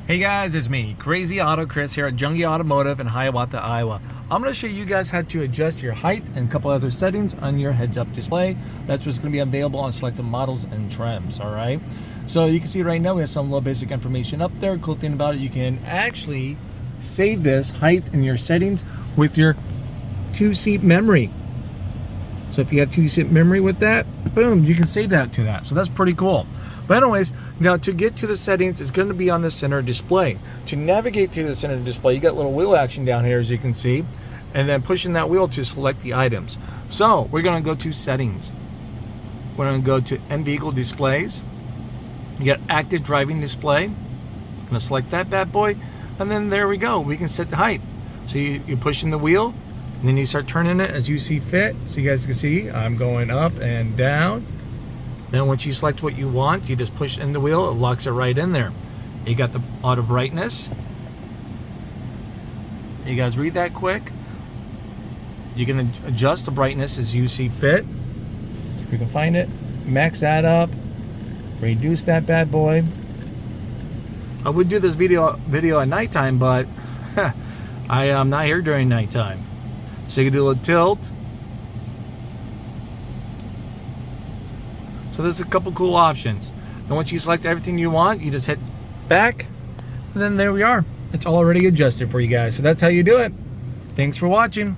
Hey guys, it's me, Crazy Auto Chris here at Junge Automotive in Hiawatha, Iowa. I'm going to show you guys how to adjust your height and a couple other settings on your heads-up display. That's what's going to be available on selected models and trims, all right? So you can see right now we have some little basic information up there. Cool thing about it, you can actually save this height in your settings with your 2-seat memory. So if you have 2-seat memory with that, boom, you can save that to that. So that's pretty cool. But anyways, now to get to the settings, it's going to be on the center display. To navigate through the center display, you got a little wheel action down here, as you can see, and then pushing that wheel to select the items. So we're going to go to settings. We're going to go to in-vehicle displays. You got active driving display. I'm going to select that bad boy, and then there we go. We can set the height. So you're pushing the wheel, and then you start turning it as you see fit. So you guys can see I'm going up and down. Then once you select what you want, you just push in the wheel, it locks it right in there. You got the auto brightness. You guys read that quick. You can adjust the brightness as you see fit. So if you can find it, max that up, reduce that bad boy. I would do this video at nighttime, but I am not here during nighttime. So you can do a little tilt. So there's a couple cool options. And once you select everything you want, you just hit back, and then there we are. It's already adjusted for you guys. So that's how you do it. Thanks for watching.